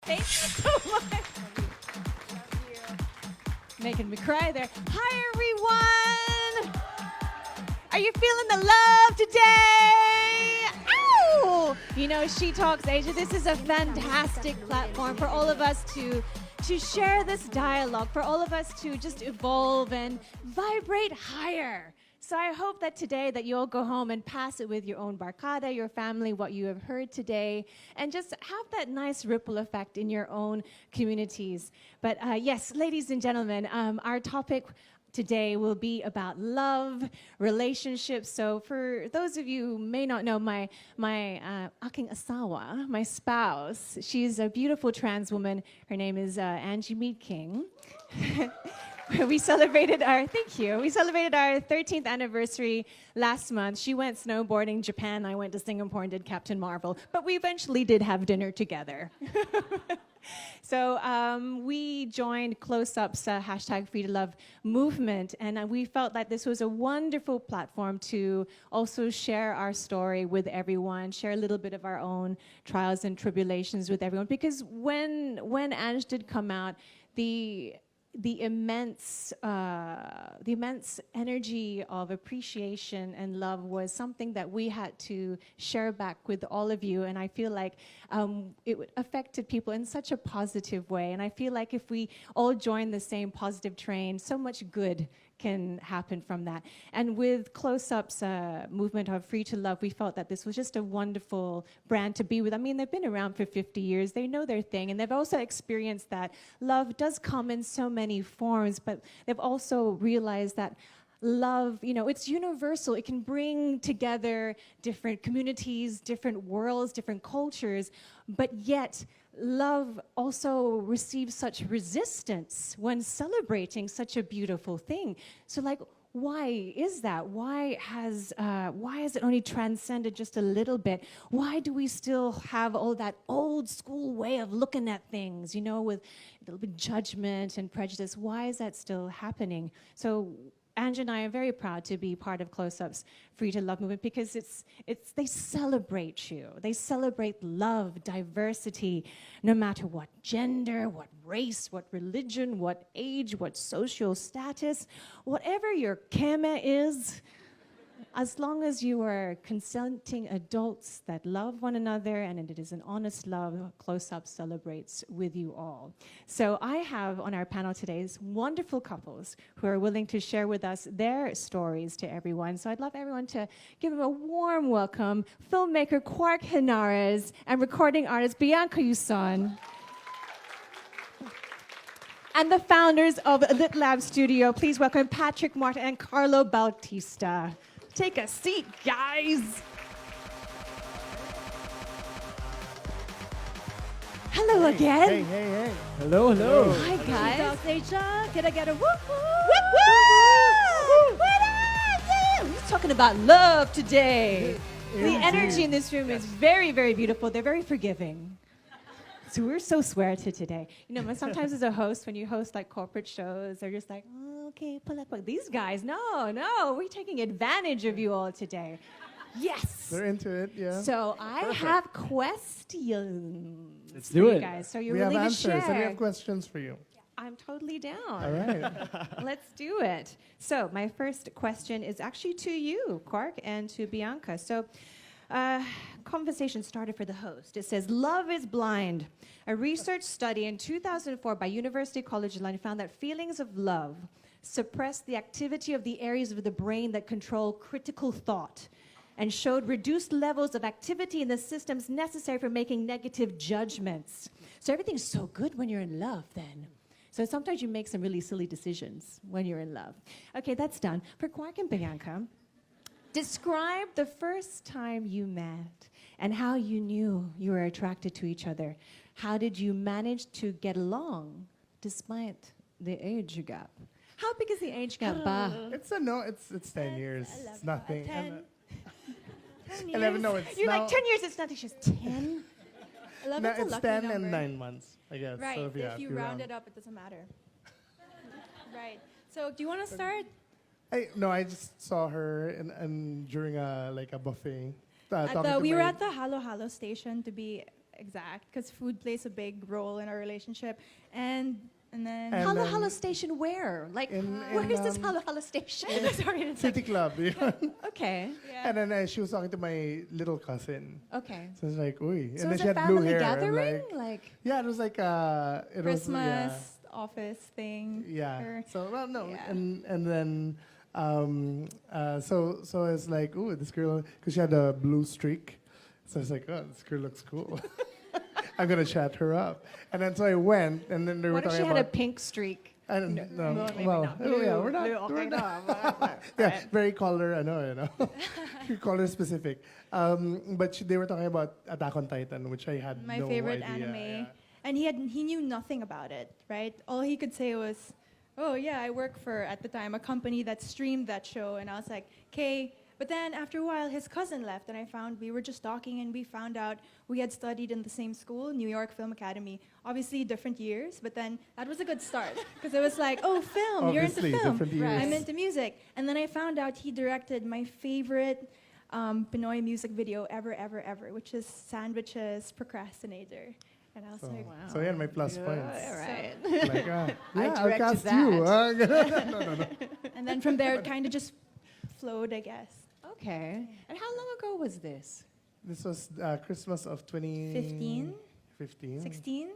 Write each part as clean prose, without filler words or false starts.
Thank you so much. Making me cry there. Hi, everyone. Are you feeling the love today? Ow! You know, She Talks Asia, this is a fantastic platform for all of us to share this dialogue, for all of us to just evolve and vibrate higher. So I hope that today that you'll go home and pass it with your own barkada, your family, what you have heard today, and just have that nice ripple effect in your own communities. But yes, ladies and gentlemen, our topic today will be about love, relationships. So for those of you who may not know, my aking asawa, my spouse, she's a beautiful trans woman. Her name is Angie Mead King. We celebrated our 13th anniversary last month. She went snowboarding Japan. I went to Singapore and did Captain Marvel. But we eventually did have dinner together. So we joined Closeup's hashtag Free to Love movement, and we felt that this was a wonderful platform to also share our story with everyone, share a little bit of our own trials and tribulations with everyone. Because when Ange did come out, the immense energy of appreciation and love was something that we had to share back with all of you, and I feel like it affected people in such a positive way, and I feel like if we all join the same positive train, so much good can happen from that. And with Closeup's movement of Free to Love, we felt that this was just a wonderful brand to be with. I mean, they've been around for 50 years. They know their thing, and they've also experienced that love does come in so many forms, but they've also realized that love, you know, it's universal. It can bring together different communities, different worlds, different cultures, but yet love also receives such resistance when celebrating such a beautiful thing. So, like, why is that? Why has it only transcended just a little bit? Why do we still have all that old school way of looking at things, you know, with a little bit judgment and prejudice? Why is that still happening? So Ange and I are very proud to be part of Closeup's Free to Love movement because they celebrate you. They celebrate love, diversity, no matter what gender, what race, what religion, what age, what social status, whatever your keme is, as long as you are consenting adults that love one another and it is an honest love, Closeup celebrates with you all. So I have on our panel today wonderful couples who are willing to share with us their stories to everyone. So I'd love everyone to give them a warm welcome. Filmmaker Quark Henares and recording artist Bianca Yuson. And the founders of Lit Lab Studio. Please welcome Patrick Martin and Carlo Bautista. Take a seat, guys. Hello again. Hey. Hello. Hi, guys. Can I get a whoop Whoop, whoop. What up? We're talking about love today. The energy in this room is very, very beautiful. They're very forgiving. So we're so sweated today. You know, sometimes as a host, when you host like corporate shows, they're just like, oh, okay, pull up. These guys, no, we're taking advantage of you all today. Yes. They're into it, yeah. So I have questions. Let's for do you it. guys. So you're We willing have to answers, share. and we have questions for you. I'm totally down. All right. Let's do it. So my first question is actually to you, Quark, and to Bianca. So conversation started for the host. It says, love is blind. A research study in 2004 by University College London found that feelings of love suppress the activity of the areas of the brain that control critical thought and showed reduced levels of activity in the systems necessary for making negative judgments. So everything's so good when you're in love then. So sometimes you make some really silly decisions when you're in love. Okay, that's done. For Quark and Bianca, describe the first time you met and how you knew you were attracted to each other. How did you manage to get along despite the age gap? How big is the age gap, Ba? It's 10 years. 11, It's nothing. 10. 10 years. 11, no, it's You're now, like 10 years, it's nothing. She's 10. 11's no, a it's lucky 10 number. and 9 months, I guess. Right. So If you round it up, it doesn't matter. Right. So do you want to start? I just saw her during a buffet. We were at the Halo Halo station to be exact, because food plays a big role in our relationship. And then And, Halo Halo Station where? Like, where is this Halo Halo Station? Sorry, it's City like, Club. okay, yeah. And then she was talking to my little cousin. okay. So it's like, uy. So And then it's she a had blue family hair. gathering? And like, Like, yeah, it was like it Christmas was office thing. yeah. or- So well, no, Yeah. and then so it's like, ooh, this girl, because she had a blue streak. So it's like, oh, this girl looks cool. I'm gonna chat her up. And then so I went, and then they were what if talking she had a about. pink streak? I don't know. No, maybe Well, not. oh, yeah, Blue, we're not. blue, we're okay, not. no, Yeah, very color, color specific. But they were talking about Attack on Titan, which I had My no favorite idea. anime. Yeah. And he knew nothing about it, right? All he could say was, "Oh yeah, I work for at the time a company that streamed that show." And I was like, "Okay." But then after a while, his cousin left, and we were just talking, and we found out we had studied in the same school, New York Film Academy. Obviously, different years, but then that was a good start because it was like, "Oh, film, Obviously, you're into film. different years. I'm into music." And then I found out he directed my favorite Pinoy music video ever, which is Sandwiches Procrastinator. And I was So, like, so yeah, my plus points. All right. Like, I yeah, I'll directed cast you. that. No. and then from there it kind of just flowed, I guess. Okay. And how long ago was this? This was Christmas of 15, 15. 16?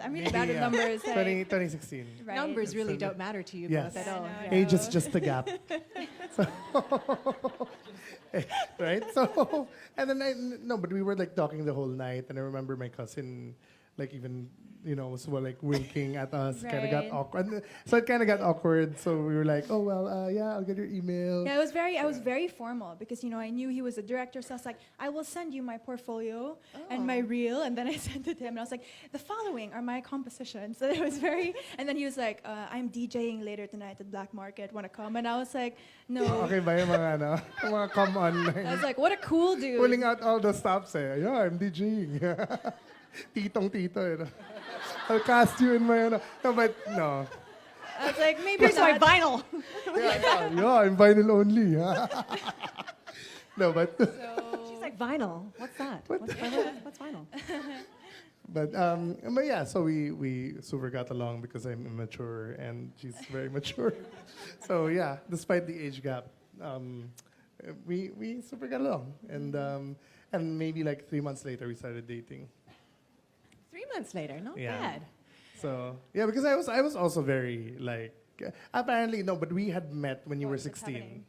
I'm really Maybe, bad at yeah. numbers. 2016. Right. Numbers really So- don't matter to you Yes. both at all. I know. Yeah. Age is just a gap. So, right? So, and then no, but we were like talking the whole night, and I remember my cousin, like even was like winking at us. Kind of got Right. awkward. So it kind of got awkward. So we were like, oh well, yeah, I'll get your email. Yeah, I was very formal because I knew he was a director, so I was like, I will send you my portfolio and my reel, and then I sent it to him, and I was like, the following are my compositions. So it was very, and then he was like, I'm DJing later tonight at Black Market. Want to come? And I was like, no. Okay ba yung mga mga come on. I was like, what a cool dude. Pulling out all the stops eh. Yeah, I'm DJing. Titong tito. I'll cast you in my No, but no. I was like, maybe Here's my not. vinyl. Yeah, I'm vinyl only. No, but She's like, vinyl? What's that? What's vinyl? but yeah, so we super got along because I'm immature and she's very mature. So yeah, despite the age gap, we super got along, and maybe like 3 months later we started dating. 3 months later, not Yeah. bad. So yeah, because I was also very like apparently no, but we had met when you were What's 16. happening?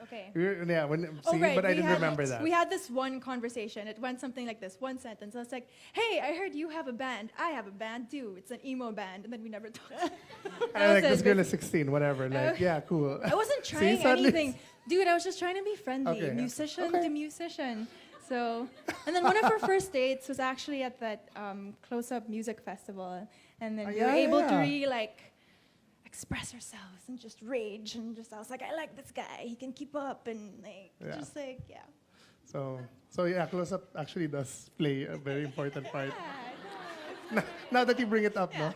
Okay. Yeah, when Oh, see, right. but I we didn't had- remember that. We had this one conversation. It went something like this, one sentence. I was like, hey, I heard you have a band. I have a band too. It's an emo band. And then we never talked. I like was this it, girl but- is 16, whatever. Like, yeah, cool. I wasn't See, trying suddenly- anything. Dude, I was just trying to be friendly. Okay, yeah. Musician Okay. to musician. So, and then one of our first dates was actually at that Closeup music festival. And then we were yeah, able to yeah. really like express ourselves and just rage. And just, I was like, I like this guy. He can keep up. And like, Yeah. just like, yeah. So yeah, close up actually does play a very important part. Yeah, Now that you bring it up, no?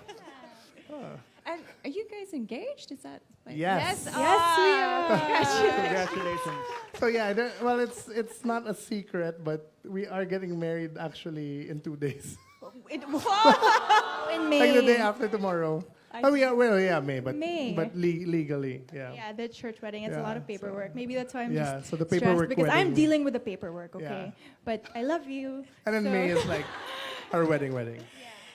And are you guys engaged? Is that? Like, Yes. Yes, Yes, we are. Congratulations. So yeah, well, it's not a secret, but we are getting married actually in 2 days, In May. like the day after tomorrow. Oh yeah, well yeah, May, but May. but legally, yeah. Yeah, the church wedding. It's a Yeah, lot of paperwork. Maybe that's why I'm Yeah, just so the stressed paperwork because I'm wedding. dealing with the paperwork. Okay, Yeah. but I love you. And then so- May is like our wedding.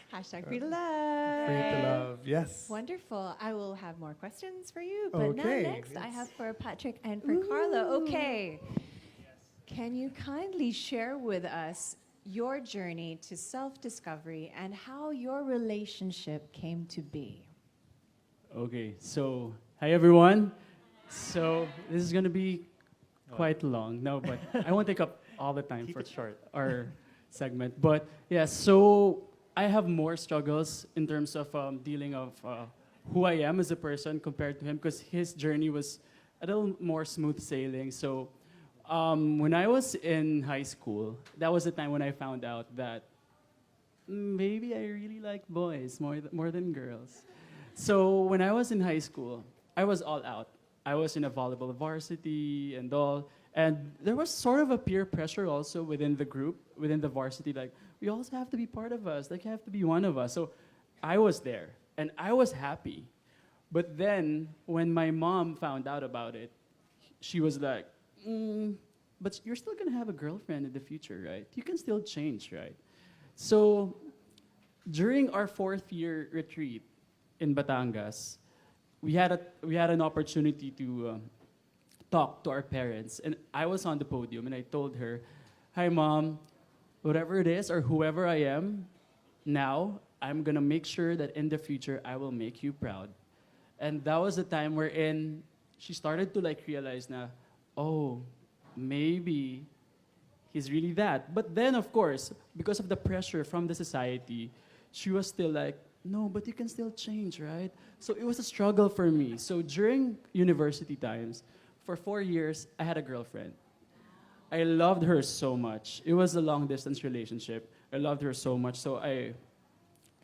Hashtag free to love. Free to love, yes. Wonderful. I will have more questions for you, but now Okay, next I yes. have for Patrick and for Carla. Okay. Can you kindly share with us your journey to self-discovery and how your relationship came to be? Okay, so hi everyone. So this is gonna be quite long. No, but I won't take up all the time for our segment. But yeah, so I have more struggles in terms of dealing of who I am as a person compared to him because his journey was a little more smooth sailing. So when I was in high school, that was the time when I found out that maybe I really like boys more than girls. So when I was in high school, I was all out. I was in a volleyball varsity and all. And there was sort of a peer pressure also within the group, within the varsity, like, you also have to be part of us. Like, you have to be one of us. So I was there, and I was happy. But then, when my mom found out about it, she was like, but you're still going to have a girlfriend in the future, right? You can still change, right? So during our 4th year retreat in Batangas, we had an opportunity to talk to our parents. And I was on the podium, and I told her, hi, Mom, whatever it is or whoever I am now, I'm going to make sure that in the future I will make you proud. And that was the time wherein she started to like realize na, oh, maybe he's really that. But then, of course, because of the pressure from the society, she was still like, no, but you can still change, right? So it was a struggle for me. So during university times, for 4 years, I had a girlfriend. I loved her so much. It was a long-distance relationship. I loved her so much. So I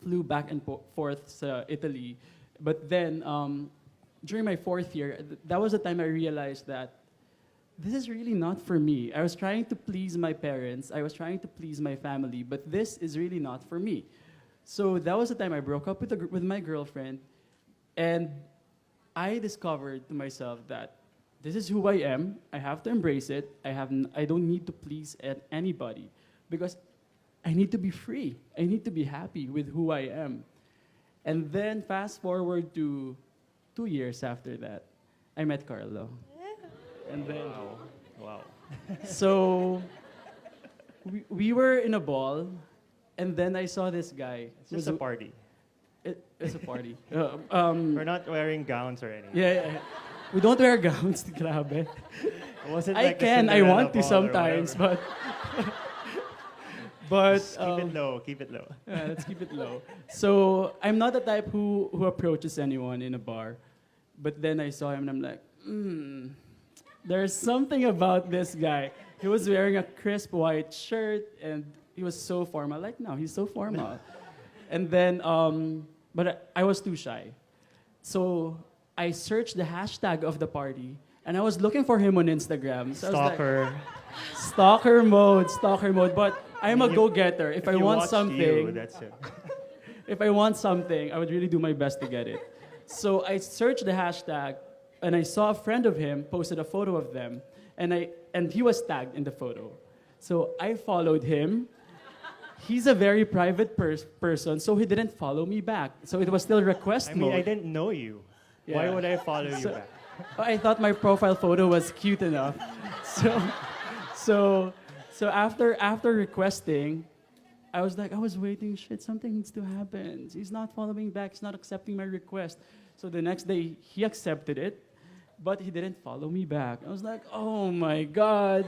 flew back and forth to Italy. But then, during my 4th year, that was the time I realized that this is really not for me. I was trying to please my parents. I was trying to please my family. But this is really not for me. So that was the time I broke up with my girlfriend. And I discovered to myself that this is who I am. I have to embrace it. I don't need to please anybody because I need to be free. I need to be happy with who I am. And then fast forward to 2 years after that, I met Carlo. And then, Wow. so we were in a ball, and then I saw this guy. It's just a party. It's a party. We're not wearing gowns or anything. Yeah. We don't wear gowns, grabe. Was it I like the can, I Cinderella want to ball or sometimes, whatever? but Just keep it low, keep it low. yeah, let's keep it low. So I'm not the type who approaches anyone in a bar, but then I saw him and I'm like, there's something about this guy. He was wearing a crisp white shirt and he was so formal. Like, no, he's so formal. And then, but I was too shy. So I searched the hashtag of the party and I was looking for him on Instagram. So I was like, Stalker. stalker mode. But I'm a go-getter. If I you want watched something, you, that's it. if I want something, I would really do my best to get it. So I searched the hashtag, and I saw a friend of him posted a photo of them, and he was tagged in the photo. So I followed him. He's a very private person, so he didn't follow me back. So it was still request I mean, mode. I didn't know you. Why Yeah. would I follow you So- back? I thought my profile photo was cute enough. So after requesting, I was waiting, shit, something needs to happen. He's not following back, he's not accepting my request. So the next day, he accepted it, but he didn't follow me back. I was like, oh my God,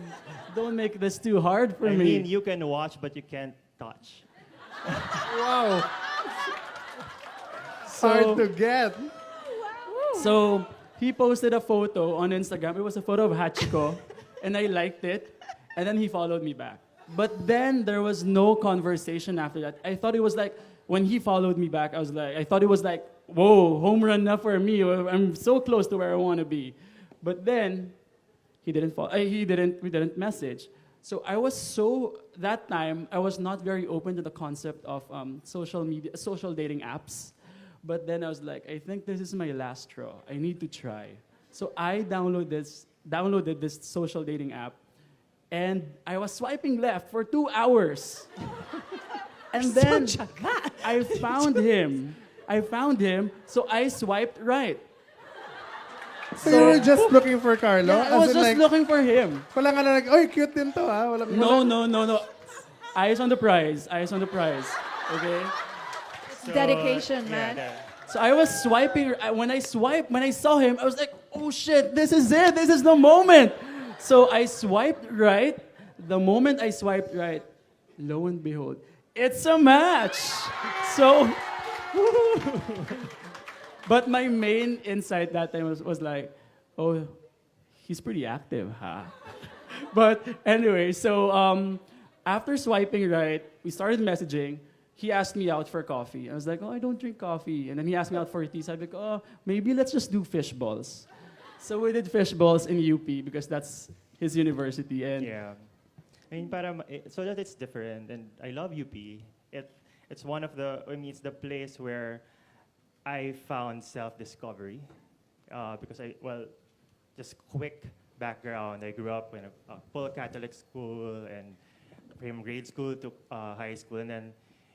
don't make this too hard for I me. mean, you can watch, but you can't touch. Wow. So- Hard to get. So he posted a photo on Instagram. It was a photo of Hachiko, and I liked it. And then he followed me back. But then there was no conversation after that. I thought it was like, when he followed me back, I thought it was like, whoa, home run now for me. I'm so close to where I want to be. But then we didn't message. So that time, I was not very open to the concept of social dating apps. But then I was like, I think this is my last straw. I need to try. So I downloaded this social dating app, and I was swiping left for 2 hours. And then I found him. So I swiped right. So you were just looking for Carlo? Yeah, I was As in, just like, looking for him. wala ka na like, oy, cute din to, ha? No. Eyes on the prize. Okay? So, Dedication, yeah, man. So I was swiping. When I saw him, I was like, oh shit, this is it. This is the moment. So I swiped right. The moment I swiped right, lo and behold, it's a match. So, but my main insight that time was like, oh, he's pretty active, huh? But anyway, so after swiping right, we started messaging. He asked me out for coffee. I was like, oh, I don't drink coffee. And then he asked me out for tea. So I was like, oh, maybe let's just do fish balls. So we did fish balls in UP because that's his university. And Yeah. I mean, so that it's different. And I love UP. It's one of the, I mean, it's the place where I found self-discovery. Because just quick background. I grew up in a full Catholic school, and from grade school to high school. And then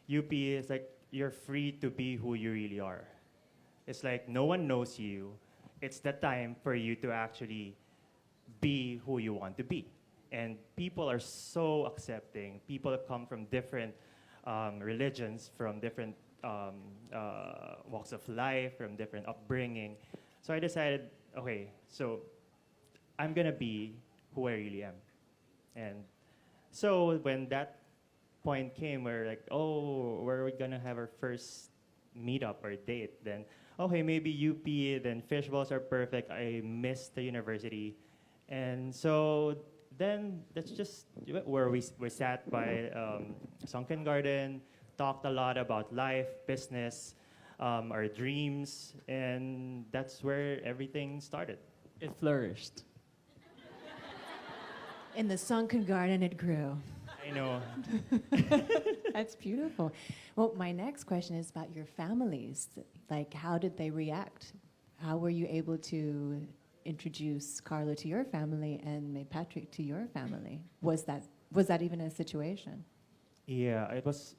UP is like, you're free to be who you really are. It's like no one knows you. It's the time for you to actually be who you want to be. And people are so accepting. People come from different religions, from different walks of life, from different upbringing. So I decided, okay, so I'm gonna be who I really am. And so when that point came where like, oh, where are we gonna have our first meetup or date? Then, okay, maybe UP, then fishballs are perfect. I missed the university. And so then that's just where we sat by Sunken Garden, talked a lot about life, business, our dreams, and that's where everything started. It flourished. In the sunken garden, it grew. I know. That's beautiful. Well, my next question is about your families. Like, how did they react? How were you able to introduce Carlo to your family and maybe Patrick to your family? Was that even a situation? Yeah, it was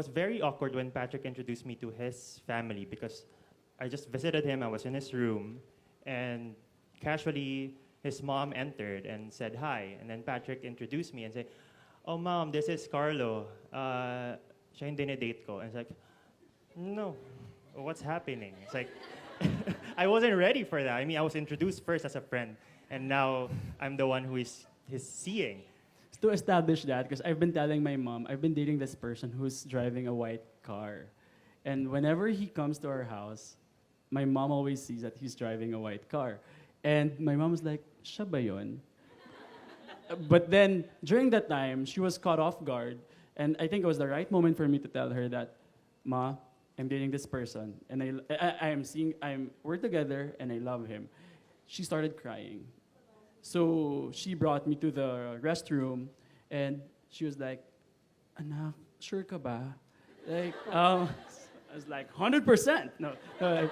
very awkward when Patrick introduced me to his family because I just visited him. I was in his room, and casually his mom entered and said hi. And then Patrick introduced me and said, "Oh, mom, this is Carlo. Siya yung dinedate ko." And it's like, no, what's happening? It's like, I wasn't ready for that. I mean, I was introduced first as a friend, and now I'm the one who is seeing. To establish that, because I've been telling my mom, I've been dating this person who's driving a white car. And whenever he comes to our house, my mom always sees that he's driving a white car. And my mom was like, siya ba yun? But then, during that time, she was caught off guard. And I think it was the right moment for me to tell her that, Ma, I'm dating this person. And we're together and I love him. She started crying. So she brought me to the restroom, and she was like, "Anak, sure ka ba?" Like, I was like, 100%. No, like,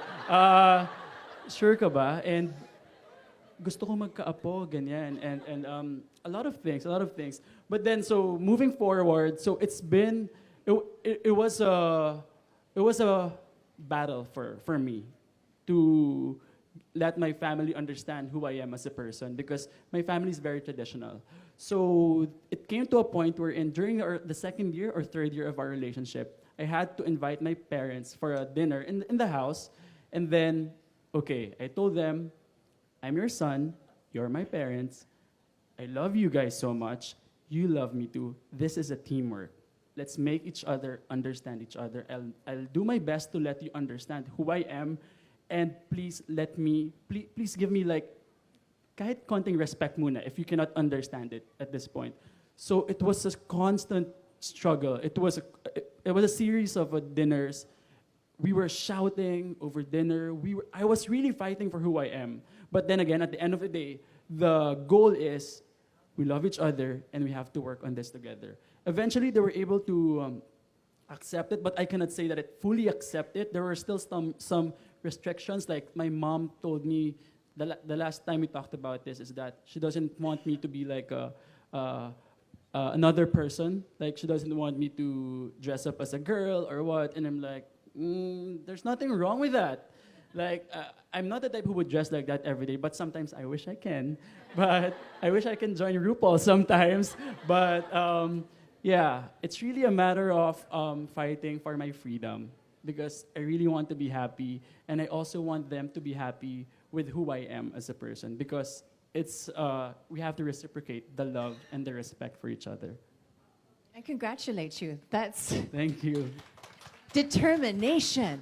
sure ka ba? And gusto ko magkaapo, ganyan, and a lot of things. But then, so moving forward, so it was a battle for me to let my family understand who I am as a person, because my family is very traditional. So it came to a point where during the second year or third year of our relationship, I had to invite my parents for a dinner in the house. And then, okay, I told them, I'm your son, you're my parents, I love you guys so much, you love me too. This is a teamwork. Let's make each other understand each other. I'll do my best to let you understand who I am. And please give me like, kahit konting respect muna if you cannot understand it at this point. So it was a constant struggle. It was a series of dinners. We were shouting over dinner. I was really fighting for who I am. But then again, at the end of the day, the goal is we love each other and we have to work on this together. Eventually, they were able to accept it, but I cannot say that it fully accepted. There were still some restrictions. Like my mom told me the last time we talked about this is that she doesn't want me to be like another person. Like she doesn't want me to dress up as a girl or what. And I'm like, there's nothing wrong with that. Like I'm not the type who would dress like that every day, but sometimes I wish I can. But I wish I can join RuPaul sometimes. But yeah, it's really a matter of fighting for my freedom, because I really want to be happy, and I also want them to be happy with who I am as a person, because we have to reciprocate the love and the respect for each other. I congratulate you. That's Thank you. determination.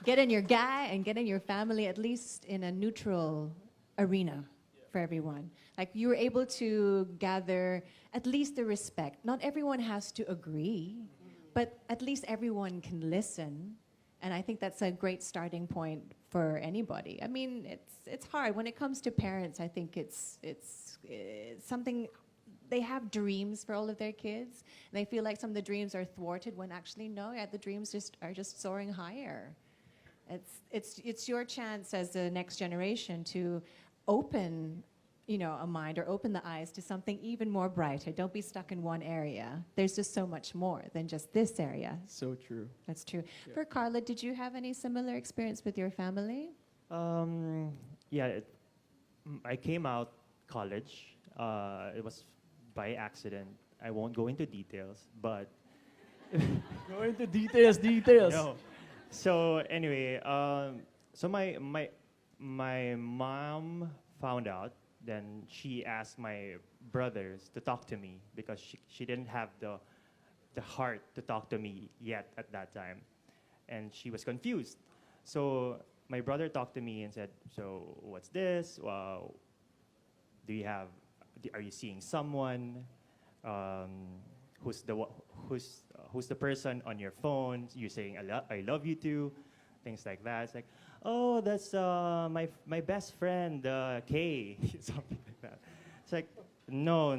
Get in your guy and get in your family, at least in a neutral arena for everyone. Like you were able to gather at least the respect. Not everyone has to agree, but at least everyone can listen. And I think that's a great starting point for anybody. I mean, it's hard when it comes to parents. I think it's something. They have dreams for all of their kids, and they feel like some of the dreams are thwarted when actually no, yeah, the dreams are just soaring higher. It's your chance as the next generation to open, a mind or open the eyes to something even more brighter. Don't be stuck in one area. There's just so much more than just this area. So true. That's true. Yeah. For Carla, did you have any similar experience with your family? Yeah, I came out college. It was by accident. I won't go into details, but Go into details. no. So anyway, so my mom found out. Then she asked my brothers to talk to me because she didn't have the heart to talk to me yet at that time, and she was confused. So my brother talked to me and said, "So what's this? Are you seeing someone? Who's the person on your phone? You're saying I love you too, things like that." It's like, "Oh, that's my best friend, Kay," something like that. It's like, no.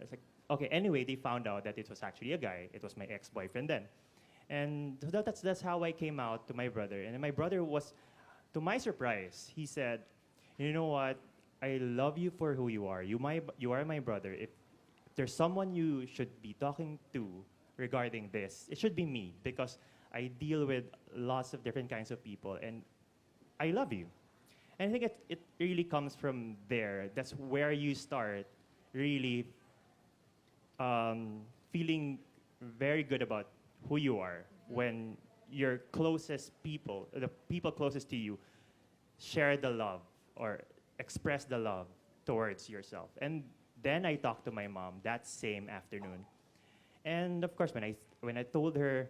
It's like, okay. Anyway, they found out that it was actually a guy. It was my ex-boyfriend then, and that's how I came out to my brother. And my brother was, to my surprise, he said, "You know what? I love you for who you are. You are my brother. If there's someone you should be talking to regarding this, it should be me, because I deal with lots of different kinds of people, and I love you." And I think it really comes from there. That's where you start really feeling very good about who you are, when your closest people, the people closest to you, share the love or express the love towards yourself. And then I talked to my mom that same afternoon. And of course, when I told her,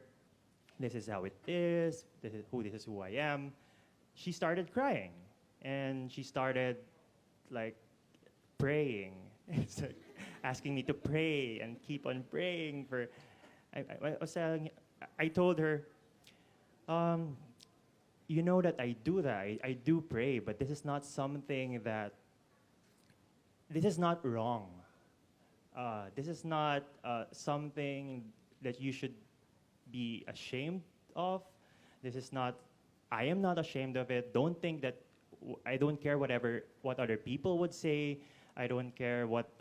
this is how it is, this is who I am, she started crying. And she started like praying. It's like asking me to pray and keep on praying for. I told her, you know that I do that. I do pray, but this is not something that. This is not wrong. This is not something that you should be ashamed of. This is not. I am not ashamed of it. Don't think that. I don't care what other people would say. I don't care what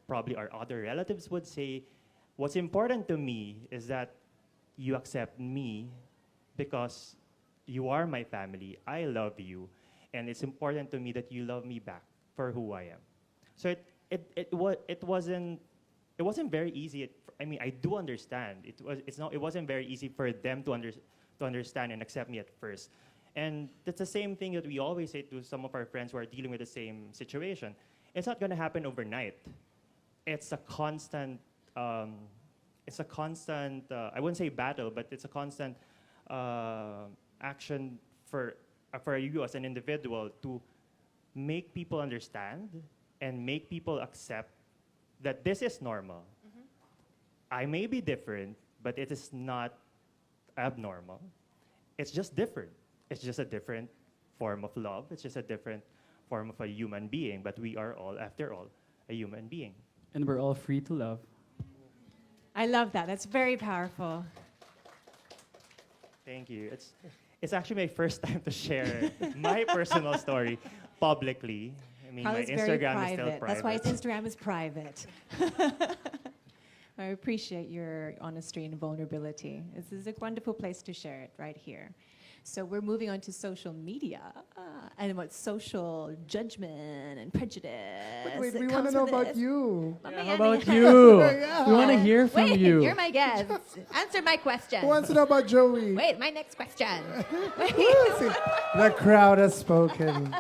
probably our other relatives would say. What's important to me is that you accept me because you are my family. I love you, and it's important to me that you love me back for who I am. So it wasn't very easy. I mean, I do understand. It wasn't very easy for them to understand and accept me at first. And that's the same thing that we always say to some of our friends who are dealing with the same situation. It's not going to happen overnight. It's a constant. I wouldn't say battle, but it's a constant action for you as an individual to make people understand and make people accept that this is normal. Mm-hmm. I may be different, but it is not abnormal. It's just different. It's just a different form of love. It's just a different form of a human being, but we are all, after all, a human being. And we're all free to love. I love that. That's very powerful. Thank you. It's actually my first time to share my personal story publicly. I mean, my Instagram is still private. That's why his Instagram is private. I appreciate your honesty and vulnerability. This is a wonderful place to share it right here. So we're moving on to social media and what social judgment and prejudice. Wait, we want to know about you. Yeah, how about you? Yeah. We want to hear from you. You're my guest. Answer my question. Who wants to know about Joey? Wait, my next question. See, the crowd has spoken.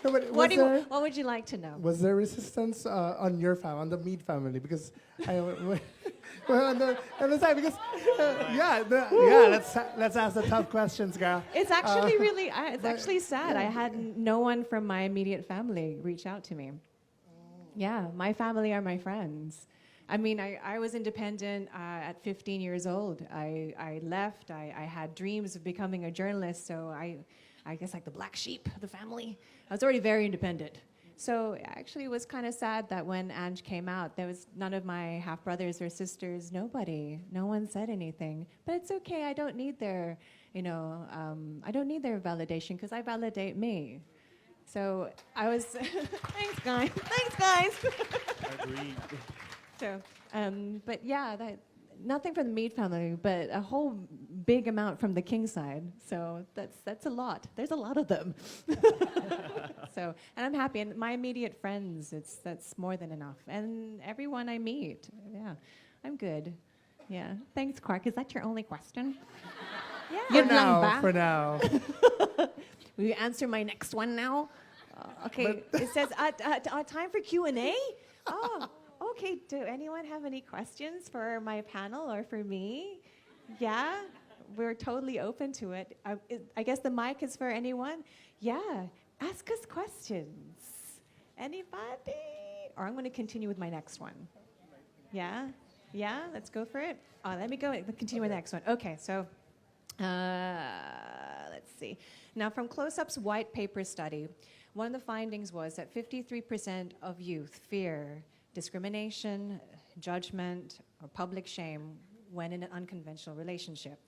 No, but What would you like to know? was there resistance on your family, on the Mead family? Because well, on the side, because let's ask the tough questions, girl. It's actually it's actually sad. I had no one from my immediate family reach out to me. Yeah, my family are my friends. I mean, I was independent at 15 years old. I left. I had dreams of becoming a journalist, so I guess like the black sheep of the family. I was already very independent. So actually, it was kind of sad that when Ange came out, there was none of my half brothers or sisters, nobody, no one said anything. But it's okay. I don't need their, I don't need their validation because I validate me. So I was, thanks guys, thanks guys. Agreed. So, but yeah, nothing from the Meade family, but a whole big amount from the King side. So that's a lot. There's a lot of them. So, and I'm happy. And my immediate friends, that's more than enough. And everyone I meet, yeah, I'm good. Yeah. Thanks, Quark. Is that your only question? Yeah. For now. Will you answer my next one now? Okay. It says time for Q&A. Oh. Okay, do anyone have any questions for my panel or for me? Yeah, we're totally open to it. I guess the mic is for anyone. Yeah, ask us questions. Anybody? Or I'm going to continue with my next one. Yeah? Yeah, let's go for it. Let me go. Continue with the next one. Okay, so let's see. Now, from Closeup's white paper study, one of the findings was that 53% of youth fear discrimination, judgment, or public shame when in an unconventional relationship.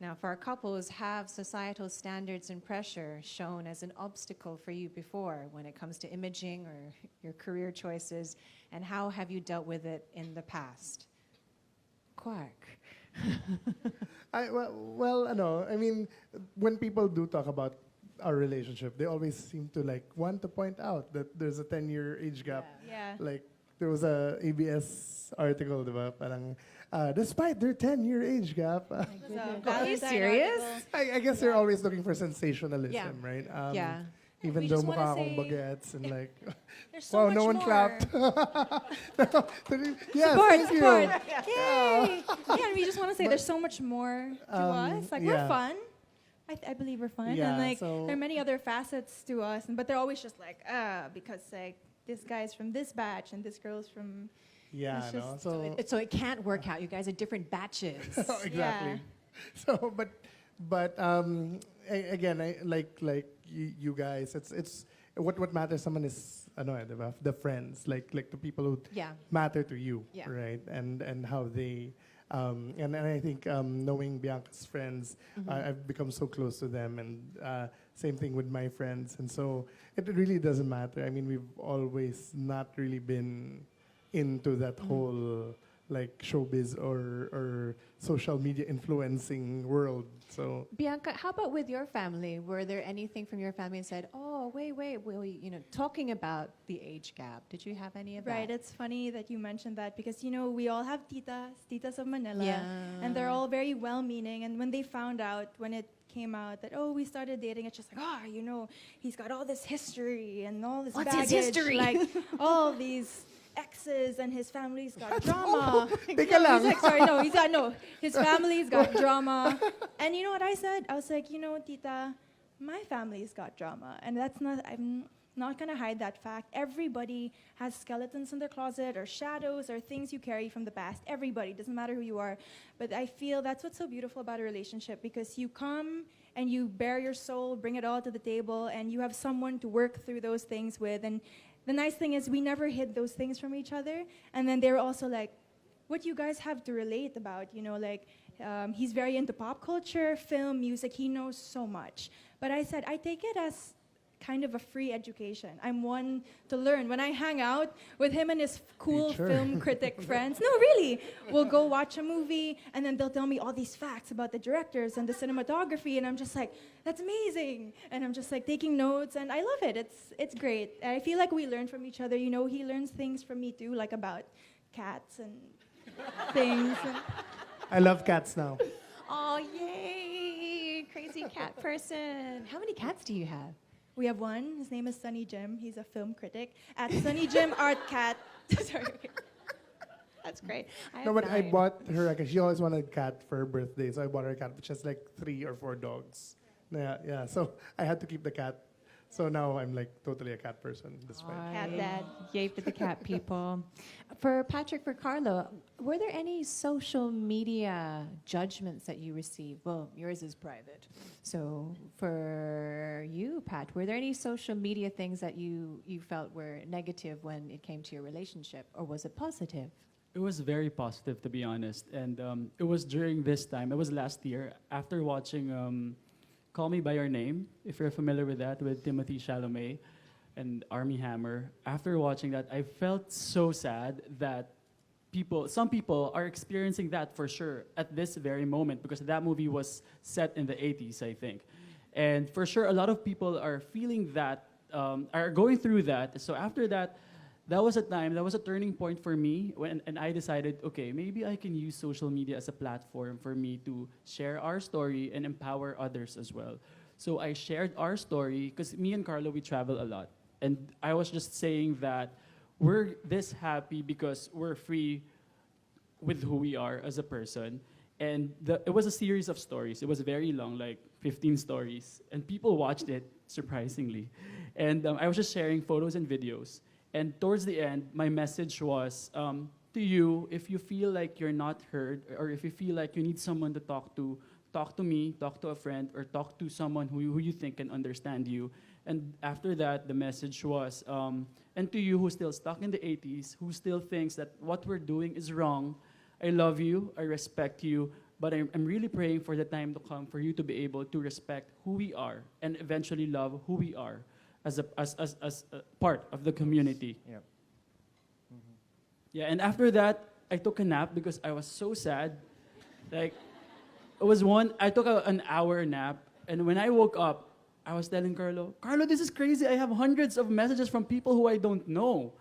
Now, for our couples, have societal standards and pressure shown as an obstacle for you before when it comes to imaging or your career choices, and how have you dealt with it in the past? Quark. No. I mean, when people do talk about our relationship, they always seem to want to point out that there's a 10-year age gap. Yeah. There was a ABS article, diba? Parang, despite their 10-year age gap. It was a Are you Valentine serious? article. I guess they're always looking for sensationalism, Yeah. right? Yeah. Even We though just wanna mukha akong say- bagets and There's so wow, much no one more. clapped. Yes, Support, thank you. support. Yay! Yeah, and we just want to say there's so much more to us. yeah. We're fun. I believe we're fun. Yeah, And so- there are many other facets to us, but they're always just because this guy's from this batch and this girl's from. Yeah, It's no. just- So it can't work out. You guys are different batches. Exactly. Yeah. So, but again, you guys, it's what matters. Someone is diba? The friends, like the people who Yeah. matter to you, Yeah. right? And how they. And I think knowing Bianca's friends, I've become so close to them, and same thing with my friends, and so it really doesn't matter. I mean, we've always not really been into that whole showbiz or social media influencing world. So Bianca, how about with your family? Were there anything from your family that said, "Oh, wait, talking about the age gap"? Did you have any of Right, that? it's funny that you mentioned that because we all have titas of Manila, Yeah. and they're all very well-meaning. And when they found out, when it came out that we started dating, it's just he's got all this history and all this What's his baggage, history? all these exes, and his family's got drama. Teka lang. He's his family's got drama. And you know what I said? I was like, tita, my family's got drama, and I'm not gonna hide that fact. Everybody has skeletons in their closet, or shadows, or things you carry from the past. Everybody, doesn't matter who you are. But I feel that's what's so beautiful about a relationship, because you come and you bare your soul, bring it all to the table, and you have someone to work through those things with. And the nice thing is we never hid those things from each other. And then they're also like, what you guys have to relate about, he's very into pop culture, film, music. He knows so much. But I said, I take it as kind of a free education. I'm one to learn. When I hang out with him and his cool Teacher. film critic friends, no, really, we'll go watch a movie, and then they'll tell me all these facts about the directors and the cinematography, and I'm just like, that's amazing. And I'm just taking notes, and I love it. It's great. I feel like we learn from each other. He learns things from me too, like about cats and things. I love cats now. Oh, yay! Crazy cat person. How many cats do you have? We have one. His name is Sunny Jim. He's a film critic at Sunny Jim Art Cat. Sorry. That's great. No, but I bought her because she always wanted a cat for her birthday, so I bought her a cat, which has 3 or 4 dogs. Yeah. So I had to keep the cat. So now I'm like totally a cat person. That's right. Cat dad. Yay for the cat people. For Patrick, for Carlo, were there any social media judgments that you received? Well, yours is private. So for you, Pat, were there any social media things that you felt were negative when it came to your relationship, or was it positive? It was very positive, to be honest. And it was during this time, it was last year, after watching Call Me By Your Name, if you're familiar with that, with Timothy Chalamet and Armie Hammer. After watching that, I felt so sad that some people are experiencing that for sure at this very moment, because that movie was set in the 80s, I think. And for sure, a lot of people are feeling that, are going through that. So after that, that was a turning point for me, and I decided, okay, maybe I can use social media as a platform for me to share our story and empower others as well. So I shared our story, because me and Carlo, we travel a lot. And I was just saying that we're this happy because we're free with who we are as a person. And it was a series of stories. It was very long, like 15 stories. And people watched it, surprisingly. And I was just sharing photos and videos. And towards the end, my message was to you, if you feel like you're not heard, or if you feel like you need someone to talk to me, talk to a friend, or talk to someone who you think can understand you. And after that, the message was, and to you who's still stuck in the 80s, who still thinks that what we're doing is wrong, I love you, I respect you, but I'm really praying for the time to come for you to be able to respect who we are and eventually love who we are as a part of the community. Yeah. Yeah, and after that, I took a nap because I was so sad. Like, I took an hour nap, and when I woke up, I was telling Carlo, this is crazy. I have hundreds of messages from people who I don't know.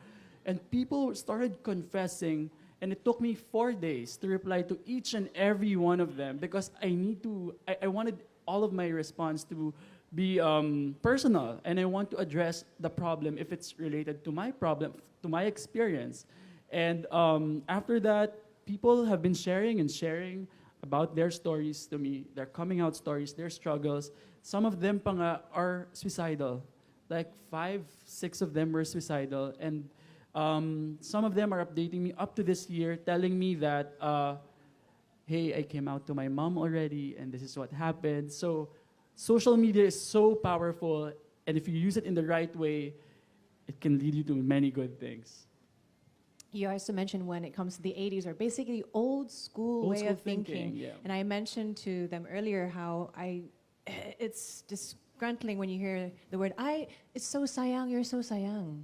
And people started confessing, and it took me 4 days to reply to each and every one of them, because I wanted all of my response to be personal, and I want to address the problem if it's related to my problem, to my experience. And after that, people have been sharing about their stories to me, their coming out stories, their struggles. Some of them pa nga are suicidal. Like 5, 6 of them were suicidal. And some of them are updating me up to this year, telling me that, hey, I came out to my mom already, and this is what happened. So social media is so powerful, and if you use it in the right way, it can lead you to many good things. You also mentioned when it comes to the 80s, or basically old school way of thinking. Yeah. And I mentioned to them earlier how it's disgruntling when you hear the word, it's so sayang, you're so sayang.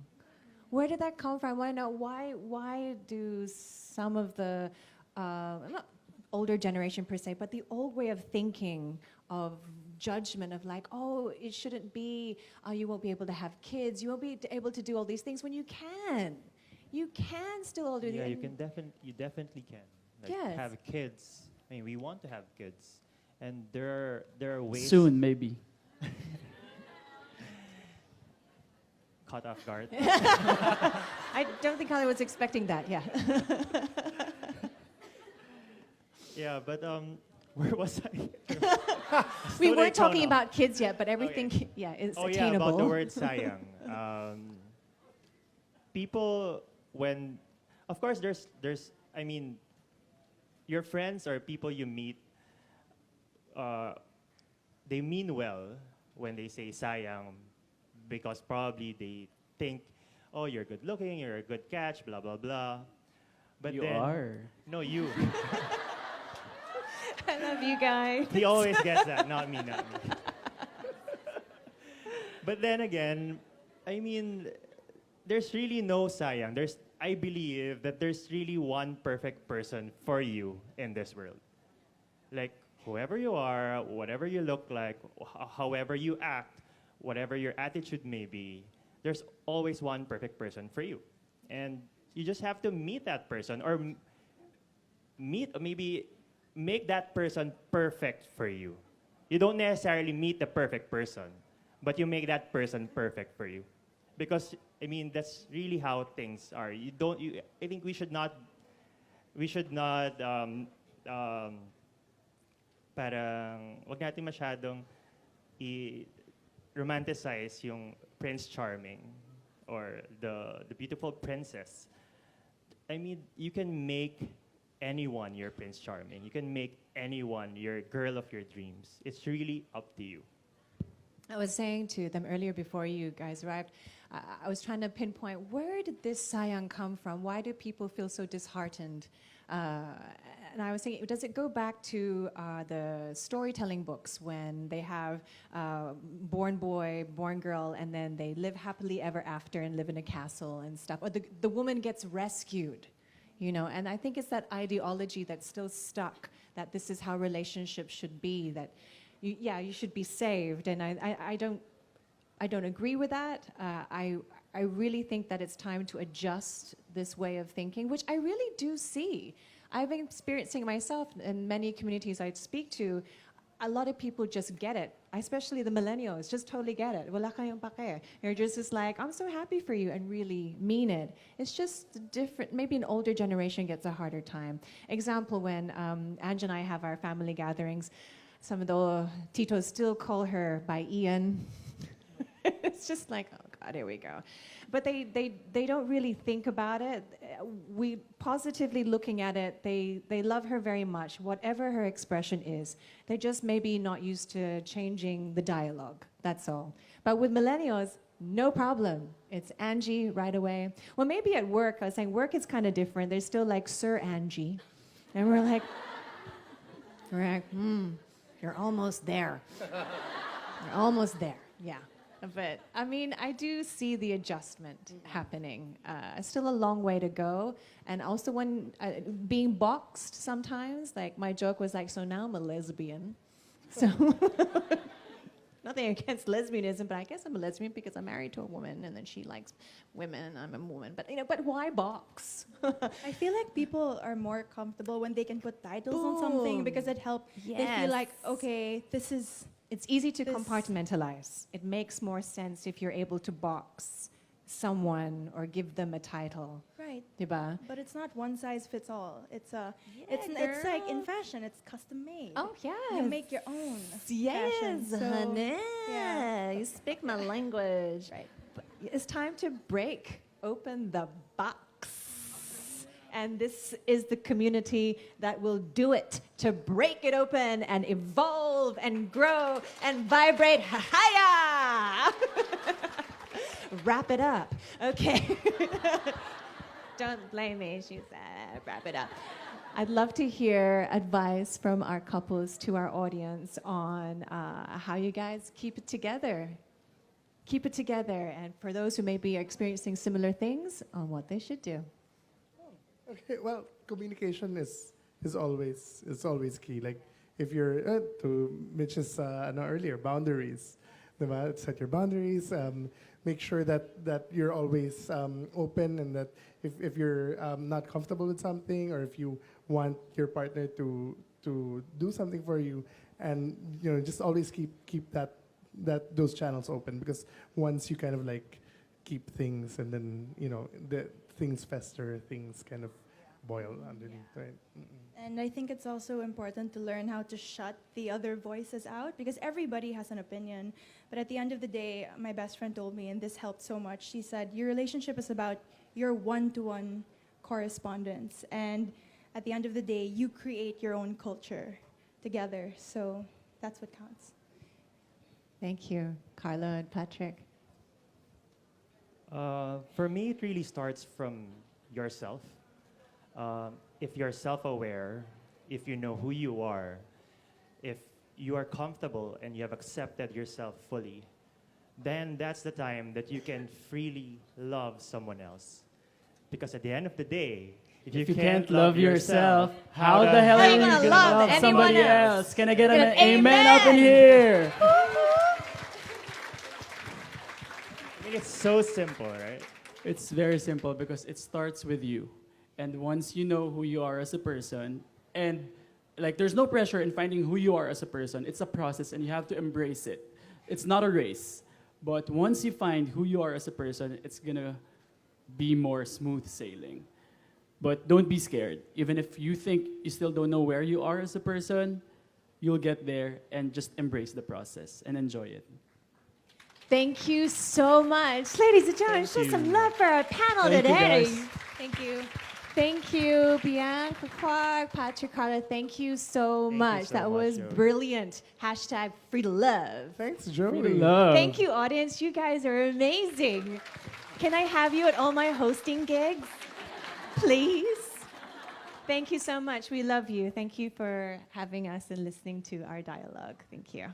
Where did that come from? Why do some of the, not older generation per se, but the old way of thinking, of judgment, of like, oh, it shouldn't be, you won't be able to have kids, you won't be able to do all these things, when you can. You can still all do Yeah, the... you definitely can. Like, Yes. have kids. I mean, we want to have kids, and there are ways. Soon, maybe. Caught off guard. I don't think Holly was expecting that, yeah. Yeah, but where was I? We Still weren't talking Daytona. about kids yet, but everything, Okay. yeah, is Oh attainable. yeah, about the word sayang. People, of course, there's. I mean, your friends or people you meet, they mean well when they say sayang, because probably they think, oh, you're good looking, you're a good catch, blah blah blah. But You then, are. No, you. I love you guys. He always gets that, not me. But then again, I mean, there's really no sayang. I believe that there's really one perfect person for you in this world. Like, whoever you are, whatever you look like, however you act, whatever your attitude may be, there's always one perfect person for you. And you just have to meet that person, or maybe make that person perfect for you. You don't necessarily meet the perfect person, but you make that person perfect for you. Because, I mean, that's really how things are. I think we should not, parang, wag natin masyadong romanticize yung Prince Charming or the beautiful princess. I mean, you can make anyone your Prince Charming. You can make anyone your girl of your dreams. It's really up to you. I was saying to them earlier before you guys arrived, I was trying to pinpoint, where did this sayang come from? Why do people feel so disheartened? And I was thinking, does it go back to the storytelling books when they have born boy, born girl, and then they live happily ever after and live in a castle and stuff? Or the woman gets rescued, you know? And I think it's that ideology that's still stuck, that this is how relationships should be, that you should be saved. And I don't agree with that. I really think that it's time to adjust this way of thinking, which I really do see. I've been experiencing myself in many communities I speak to. A lot of people just get it, especially the millennials, just totally get it. Wala kayong pake. You're just like, I'm so happy for you, and really mean it. It's just different. Maybe an older generation gets a harder time. Example, when Ange and I have our family gatherings, some of the titos still call her by Ian. It's just like, oh God, here we go. But they don't really think about it. We positively looking at it, they love her very much, whatever her expression is. They're just maybe not used to changing the dialogue, that's all. But with millennials, no problem. It's Angie right away. Well, maybe at work, I was saying work is kind of different. They're still like, Sir Angie. And we're like, you're almost there. You're almost there, yeah. But I mean, I do see the adjustment happening. Still a long way to go. And also when being boxed sometimes, like my joke was like, so now I'm a lesbian. So nothing against lesbianism, but I guess I'm a lesbian because I'm married to a woman and then she likes women and I'm a woman. But but why box? I feel like people are more comfortable when they can put titles on something because it helps. They feel like, okay, this is... It's easy to compartmentalize. It makes more sense if you're able to box someone or give them a title. Right. Diba? But it's not one size fits all. It's like in fashion, it's custom made. Oh, yes. You make your own Yes, fashion. So, honey. yeah. You speak my language. Right. But it's time to break open the box. And this is the community that will do it to break it open and evolve and grow and vibrate. Hiya! Wrap it up. Okay. Don't blame me, she said. Wrap it up. I'd love to hear advice from our couples to our audience on how you guys keep it together. Keep it together. And for those who may be experiencing similar things, on what they should do. Okay, well, communication is always key. Like if you're to Mitch's earlier boundaries, diba? Set your boundaries. Make sure that you're always open, and that if you're not comfortable with something, or if you want your partner to do something for you, and just always keep those channels open, because once you kind of like keep things, and then the things fester, things kind of boil underneath, right? And I think it's also important to learn how to shut the other voices out, because everybody has an opinion. But at the end of the day, my best friend told me, and this helped so much, she said, your relationship is about your one-to-one correspondence. And at the end of the day, you create your own culture together. So that's what counts. Thank you, Carlo and Patrick. For me, it really starts from yourself. If you're self-aware, if you know who you are, if you are comfortable and you have accepted yourself fully, then that's the time that you can freely love someone else. Because at the end of the day, if you can't love yourself, how the hell are you going to love somebody else? Can I get an amen up in here? It's so simple, right? It's very simple because it starts with you. And once you know who you are as a person, and like there's no pressure in finding who you are as a person, it's a process and you have to embrace it. It's not a race. But once you find who you are as a person, it's gonna be more smooth sailing. But don't be scared. Even if you think you still don't know where you are as a person, you'll get there, and just embrace the process and enjoy it. Thank you so much. Ladies and gentlemen, Thank show some you. love for our panel Thank you, today. guys. Thank you. Thank you, Bianca, Kwak, Patrick, Carla. Thank you so Thank you much. so That much, was Joey. brilliant. Hashtag free to love. Thanks, Free Joey. to love. Thank you, audience. You guys are amazing. Can I have you at all my hosting gigs? Please? Thank you so much. We love you. Thank you for having us and listening to our dialogue. Thank you.